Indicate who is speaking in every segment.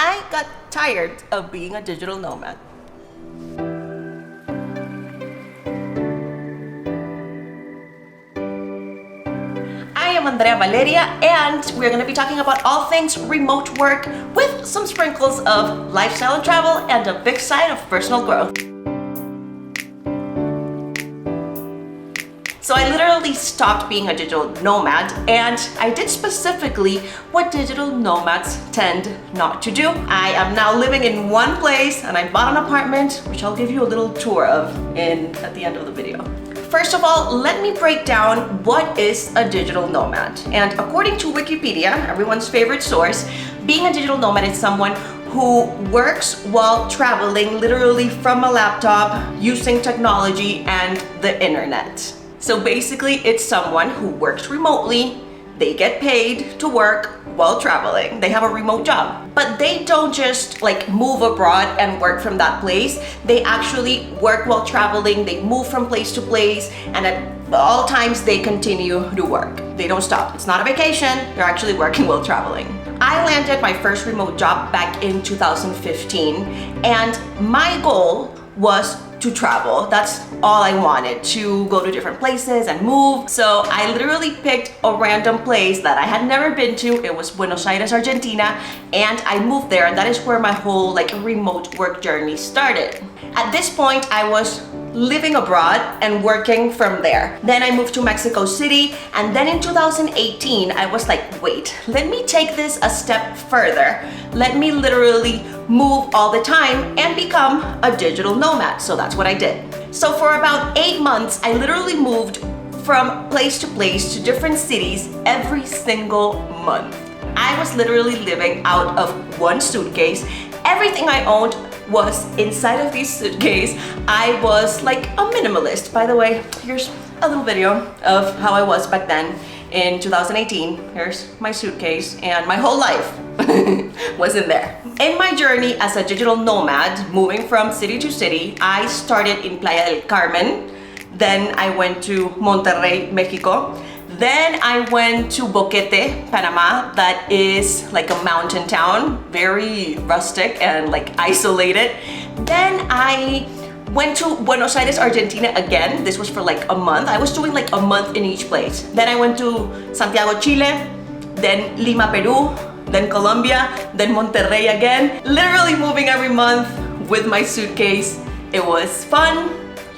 Speaker 1: I got tired of being a digital nomad. I am Andrea Valeria, and we're going to be talking about all things remote work with some sprinkles of lifestyle and travel and a big side of personal growth. So I literally stopped being a digital nomad, and I did specifically what digital nomads tend not to do. I am now living in one place, and I bought an apartment, which I'll give you a little tour of at the end of the video. First of all, let me break down what is a digital nomad. And according to Wikipedia, everyone's favorite source, being a digital nomad is someone who works while traveling, literally from a laptop, using technology and the internet. So basically, it's someone who works remotely. They get paid to work while traveling. They have a remote job, but they don't just like move abroad and work from that place. They actually work while traveling. They move from place to place, and at all times they continue to work. They don't stop. It's not a vacation. They're actually working while traveling. I landed my first remote job back in 2015, and my goal was to travel. That's all I wanted, to go to different places and move. So I literally picked a random place that I had never been to. It was Buenos Aires, Argentina, and I moved there, and that is where my whole remote work journey started. At this point, I was living abroad and working from there. Then I moved to Mexico City, and then in 2018, I was like, wait, let me take this a step further. Let me literally move all the time and become a digital nomad. So that's what I did. So for about 8 months, I literally moved from place to place to different cities every single month. I was literally living out of one suitcase. Everything I owned was inside of this suitcase. I was like a minimalist. By the way, here's a little video of how I was back then in 2018. Here's my suitcase, and my whole life was in there. In my journey as a digital nomad, moving from city to city, I started in Playa del Carmen. Then I went to Monterrey, Mexico. Then I went to Boquete, Panama. That is like a mountain town, very rustic and like isolated. Then I went to Buenos Aires, Argentina again. This was for like a month. I was doing like a month in each place. Then I went to Santiago, Chile, then Lima, Peru, then Colombia, then Monterrey again. Literally moving every month with my suitcase. It was fun,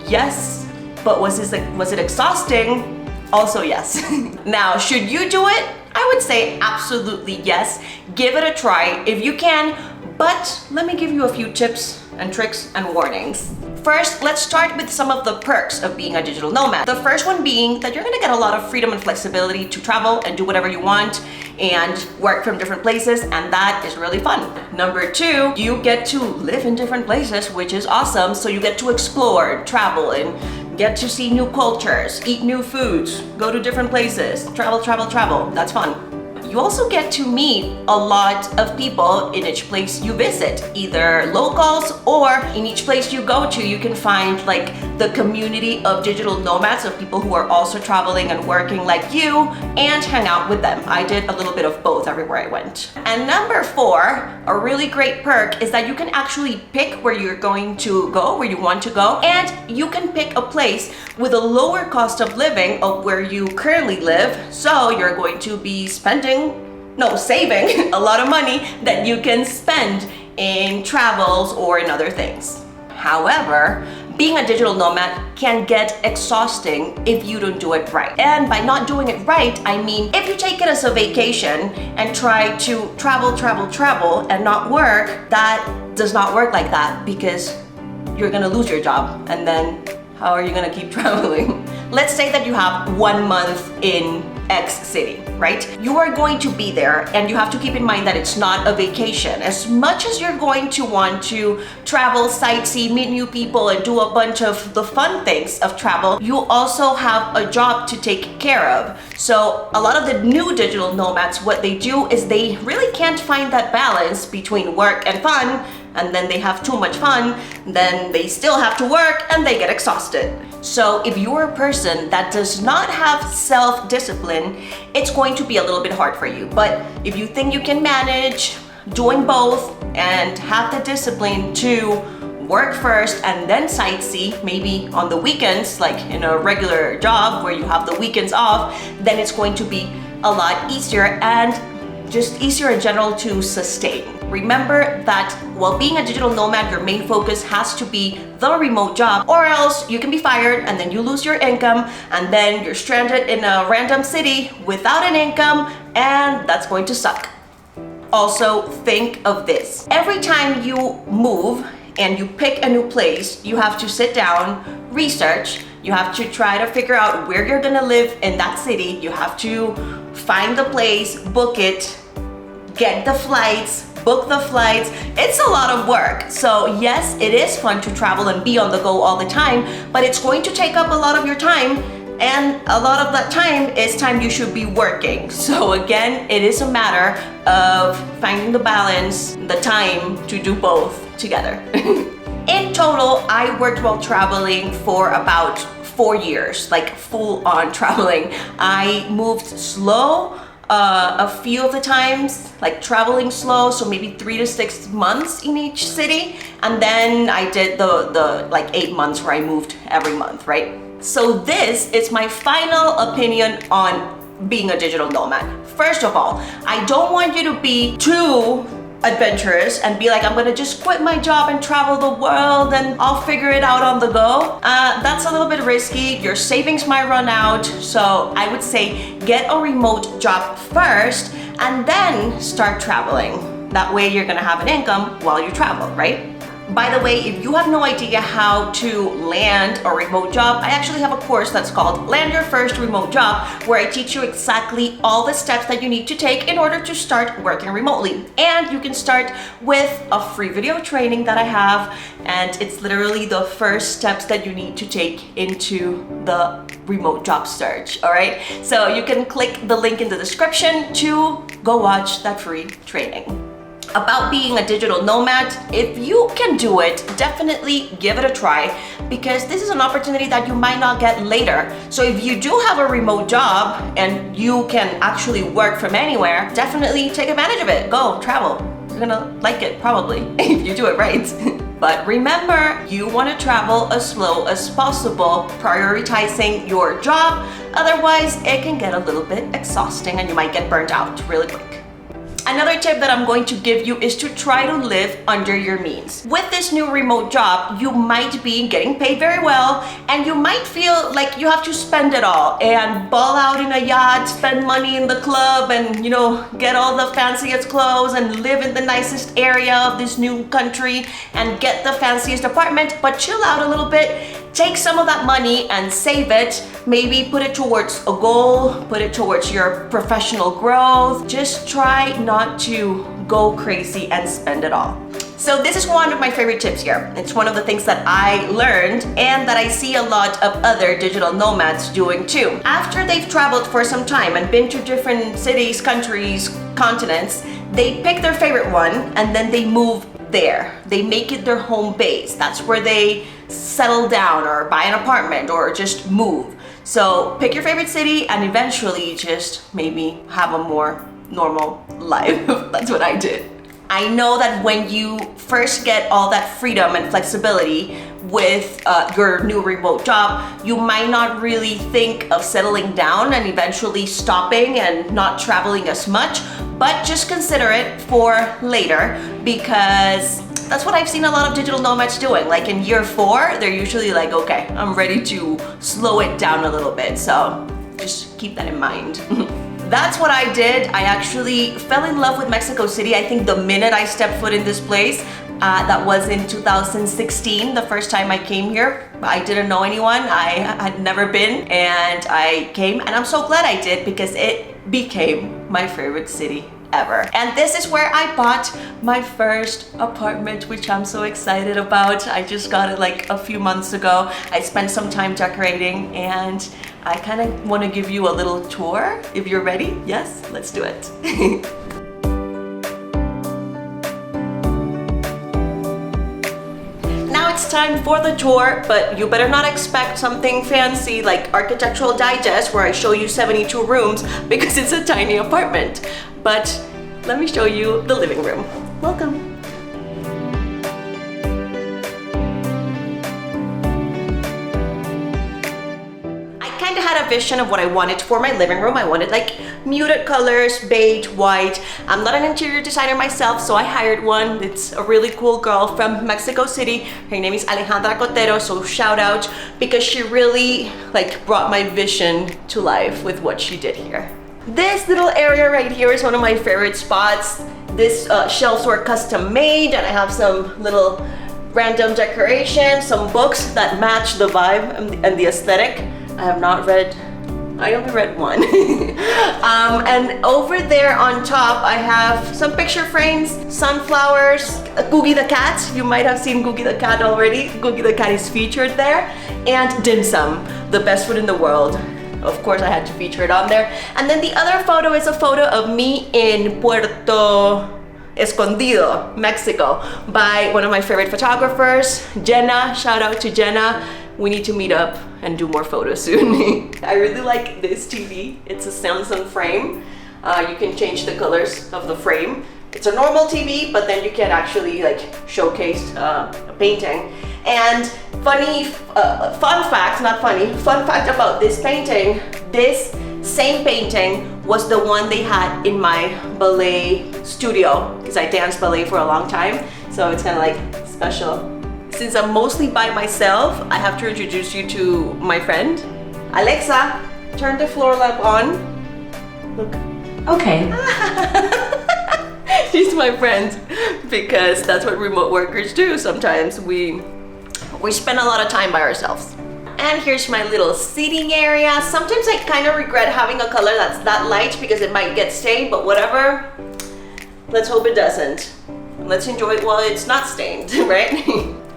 Speaker 1: yes, but was it exhausting? Also yes. Now, should you do it? I would say absolutely yes. Give it a try if you can, but let me give you a few tips and tricks and warnings. First, let's start with some of the perks of being a digital nomad. The first one being that you're gonna get a lot of freedom and flexibility to travel and do whatever you want and work from different places, and that is really fun. Number two, you get to live in different places, which is awesome. So you get to explore, travel, and get to see new cultures, eat new foods, go to different places, travel. That's fun. You also get to meet a lot of people in each place you visit, either locals, or in each place you go to, you can find like the community of digital nomads, of people who are also traveling and working like you, and hang out with them. I did a little bit of both everywhere I went. And number four, a really great perk is that you can actually pick where you're going to go, where you want to go, and you can pick a place with a lower cost of living of where you currently live. So you're going to be saving a lot of money that you can spend in travels or in other things. However, being a digital nomad can get exhausting if you don't do it right. And by not doing it right, I mean, if you take it as a vacation and try to travel and not work, that does not work like that, because you're gonna lose your job, and then how are you gonna keep traveling? Let's say that you have 1 month in X city, right? You are going to be there, and you have to keep in mind that it's not a vacation. As much as you're going to want to travel, sightsee, meet new people, and do a bunch of the fun things of travel, you also have a job to take care of. So a lot of the new digital nomads, what they do is they really can't find that balance between work and fun, and then they have too much fun, then they still have to work, and they get exhausted. So if you're a person that does not have self-discipline, it's going to be a little bit hard for you. But if you think you can manage doing both, and have the discipline to work first and then sightsee, maybe on the weekends, like in a regular job where you have the weekends off, then it's going to be a lot easier and just easier in general to sustain. Remember that while being a digital nomad, your main focus has to be the remote job, or else you can be fired and then you lose your income and then you're stranded in a random city without an income, and that's going to suck. Also, think of this. Every time you move and you pick a new place, you have to sit down, research, you have to try to figure out where you're gonna live in that city, you have to find the place, book it, get the flights, book the flights. It's a lot of work. So yes, it is fun to travel and be on the go all the time, but it's going to take up a lot of your time, and a lot of that time is time you should be working. So again, it is a matter of finding the balance, the time to do both together. In total, I worked while traveling for about 4 years, like full on traveling. I moved slow a few of the times, like traveling slow, so maybe 3 to 6 months in each city. And then I did the like 8 months where I moved every month, right? So this is my final opinion on being a digital nomad. First of all, I don't want you to be too adventurous and be like, I'm gonna just quit my job and travel the world and I'll figure it out on the go. That's a little bit risky. Your savings might run out. So I would say get a remote job first and then start traveling. That way you're gonna have an income while you travel, right? By the way, if you have no idea how to land a remote job, I actually have a course that's called Land Your First Remote Job, where I teach you exactly all the steps that you need to take in order to start working remotely. And you can start with a free video training that I have, and it's literally the first steps that you need to take into the remote job search, all right? So you can click the link in the description to go watch that free training. About being a digital nomad, if you can do it, definitely give it a try, because this is an opportunity that you might not get later. So if you do have a remote job and you can actually work from anywhere, definitely take advantage of it. Go travel. You're gonna like it probably if you do it right. But remember, you want to travel as slow as possible, prioritizing your job. Otherwise, it can get a little bit exhausting and you might get burnt out really quick. Another tip that I'm going to give you is to try to live under your means. With this new remote job, you might be getting paid very well, and you might feel like you have to spend it all and ball out in a yacht, spend money in the club, and get all the fanciest clothes and live in the nicest area of this new country and get the fanciest apartment. But chill out a little bit. Take some of that money and save it. Maybe put it towards a goal, put it towards your professional growth. Just try not to go crazy and spend it all. So this is one of my favorite tips here. It's one of the things that I learned and that I see a lot of other digital nomads doing too. After they've traveled for some time and been to different cities, countries, continents, they pick their favorite one and then they move there. They make it their home base. That's where they settle down or buy an apartment or just move. So pick your favorite city and eventually just maybe have a more normal life. That's what I did. I know that when you first get all that freedom and flexibility with your new remote job, you might not really think of settling down and eventually stopping and not traveling as much, but just consider it for later, because that's what I've seen a lot of digital nomads doing. Like in year 4, they're usually like, okay, I'm ready to slow it down a little bit. So just keep that in mind. That's what I did. I actually fell in love with Mexico City. I think the minute I stepped foot in this place, that was in 2016, the first time I came here. I didn't know anyone. I had never been, and I came, and I'm so glad I did, because it became my favorite city ever. And this is where I bought my first apartment, which I'm so excited about. I just got it like a few months ago. I spent some time decorating, and I kind of want to give you a little tour. If you're ready, yes, let's do it. Now it's time for the tour, but you better not expect something fancy like Architectural Digest where I show you 72 rooms, because it's a tiny apartment. But let me show you the living room. Welcome. vision of what I wanted for my living room. I wanted like muted colors, beige, white. I'm not an interior designer myself, so I hired one. It's a really cool girl from Mexico City. Her name is Alejandra Cotero, so shout out, because she really like brought my vision to life with what she did here. This little area right here is one of my favorite spots. This shelves were custom made, and I have some little random decorations, some books that match the vibe and the aesthetic. I only read one. And over there on top, I have some picture frames, sunflowers, Googie the cat. You might have seen Googie the cat already. Googie the cat is featured there. And dim sum, the best food in the world. Of course, I had to feature it on there. And then the other photo is a photo of me in Puerto Escondido, Mexico, by one of my favorite photographers, Jenna. Shout out to Jenna. We need to meet up and do more photos soon. I really like this TV. It's a Samsung frame. You can change the colors of the frame. It's a normal TV, but then you can actually like showcase a painting. And fun fact about this painting, this same painting was the one they had in my ballet studio, because I danced ballet for a long time, so it's kind of like special. Since I'm mostly by myself, I have to introduce you to my friend. Alexa, turn the floor lamp on. Look.
Speaker 2: Okay.
Speaker 1: She's my friend, because that's what remote workers do. Sometimes we spend a lot of time by ourselves. And here's my little seating area. Sometimes I kind of regret having a color that's that light because it might get stained, but whatever. Let's hope it doesn't. Let's enjoy it while it's not stained, right?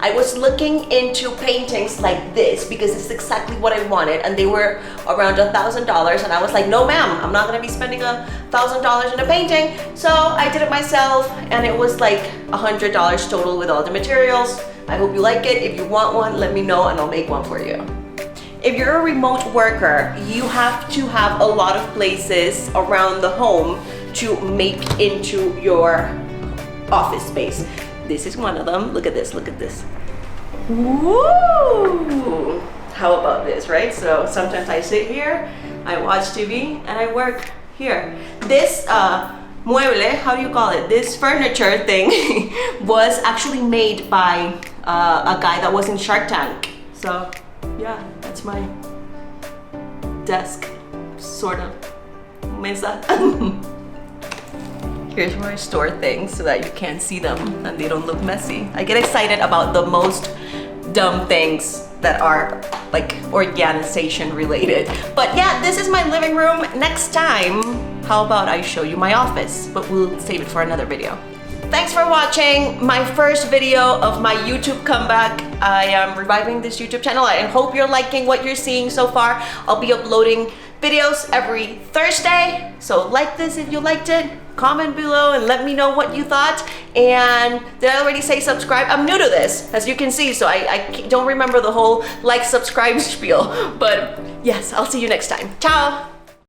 Speaker 1: I was looking into paintings like this because it's exactly what I wanted, and they were around $1,000, and I was like, no ma'am, I'm not gonna be spending $1,000 in a painting. So I did it myself, and it was like $100 total with all the materials. I hope you like it. If you want one, let me know and I'll make one for you. If you're a remote worker, you have to have a lot of places around the home to make into your office space. This is one of them. Look at this, look at this. Woo! How about this, right? So sometimes I sit here, I watch TV, and I work here. This mueble, how do you call it? This furniture thing was actually made by a guy that was in Shark Tank. So yeah, that's my desk, sort of, mesa. Here's where I store things so that you can't see them and they don't look messy. I get excited about the most dumb things that are like organization related. But yeah, this is my living room. Next time, how about I show you my office? But we'll save it for another video. Thanks for watching my first video of my YouTube comeback. I am reviving this YouTube channel. I hope you're liking what you're seeing so far. I'll be uploading videos every Thursday. So like this if you liked it. Comment below and let me know what you thought. And did I already say subscribe? I'm new to this, as you can see, so I don't remember the whole like, subscribe spiel. But yes, I'll see you next time. Ciao!